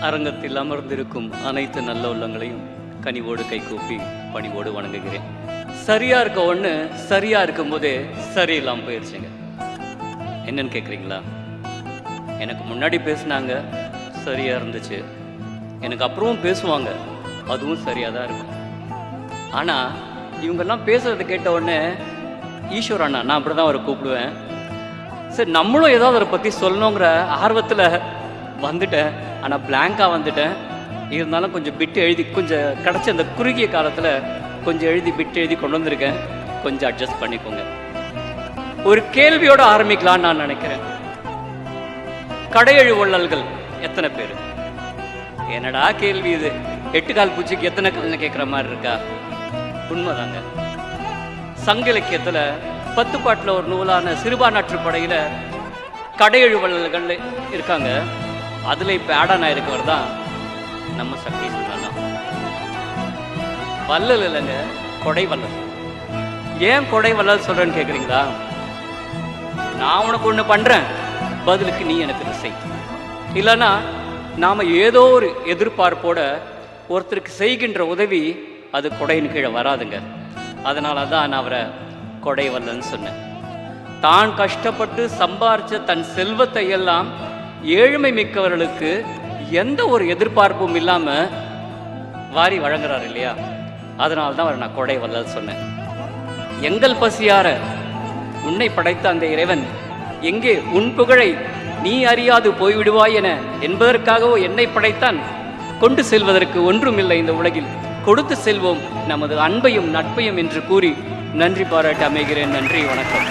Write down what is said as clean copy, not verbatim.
அரங்கத்தில் அமர்ந்திருக்கும் அனைத்து நல்ல உள்ளங்களையும் கனிவோடு கைகூப்பி பணிவோடு வணங்குகிறேன். சரியா இருக்க ஒன்று சரியா இருக்கும்போதே சரியில்லாமல் போயிடுச்சுங்க. என்னன்னு கேட்குறீங்களா? எனக்கு முன்னாடி பேசுனாங்க, சரியா இருந்துச்சு. எனக்கு அப்புறமும் பேசுவாங்க, அதுவும் சரியாக தான் இருக்கும். ஆனால் இவங்கெல்லாம் பேசுறதை கேட்ட உடனே ஈஸ்வர் அண்ணா, நான் அப்படி தான் அவரை கூப்பிடுவேன். சரி, நம்மளும் ஏதாவது அவரை பற்றி சொல்லணுங்கிற ஆர்வத்தில் வந்துட்டேன். ஆனால் பிளாங்காக வந்துட்டேன். இருந்தாலும் கொஞ்சம் பிட்டு எழுதி, கொஞ்சம் கிடச்ச அந்த குறுகிய காலத்தில் கொஞ்சம் எழுதி பிட்டு எழுதி கொண்டு வந்திருக்கேன். கொஞ்சம் அட்ஜஸ்ட் பண்ணிக்கோங்க. ஒரு கேள்வியோடு ஆரம்பிக்கலான்னு நான் நினைக்கிறேன். கடையெழு வள்ளல்கள் எத்தனை பேர்? என்னடா கேள்வி இது, 8 கால் பூச்சிக்கு எத்தனை கல்னு கேட்குற மாதிரி இருக்கா? உண்மைதாங்க. சங்க இலக்கியத்தில் 10 பாட்டில் ஒரு நூலான சிறுபான்ற்று கடையெழு வள்ளல்கள் இருக்காங்க. அதில் இப்போ ஆடானா இருக்கவர் தான் நம்ம சக்தி சொல்லலாம். வள்ளல் இல்லைங்க, கொடை வள்ளல். ஏன் கொடை வள்ளல் சொல்கிறேன்னு கேட்குறீங்களா? நான் உனக்கு ஒன்று பண்ணுறேன், பதிலுக்கு நீ எனக்கு இது செய். இல்லைன்னா நாம் ஏதோ ஒரு எதிர்பார்ப்போட ஒருத்தருக்கு செய்கின்ற உதவி அது கொடையின் கீழே வராதுங்க. அதனால தான் நான் அவரை கொடை வள்ளல்னு சொன்னேன். தான் கஷ்டப்பட்டு சம்பாரித்த தன் செல்வத்தை எல்லாம் ஏழ்மை மிக்கவர்களுக்கு எந்த ஒரு எதிர்பார்ப்பும் இல்லாமல் வாரி வழங்குறாரு இல்லையா? அதனால தான் அவரை நான் கொடை வள்ளல் சொன்னேன். எங்கள் பசியார உன்னை படைத்த அந்த இறைவன் எங்கே உன் புகழை நீ அறியாது போய்விடுவாய் என என்பதற்காகவோ என்னை படைத்தான். கொண்டு செல்வதற்கு ஒன்றுமில்லை இந்த உலகில், கொடுத்து செல்வோம் நமது அன்பையும் நட்பையும் என்று கூறி நன்றி பாராட்டி அமைகிறேன். நன்றி, வணக்கம்.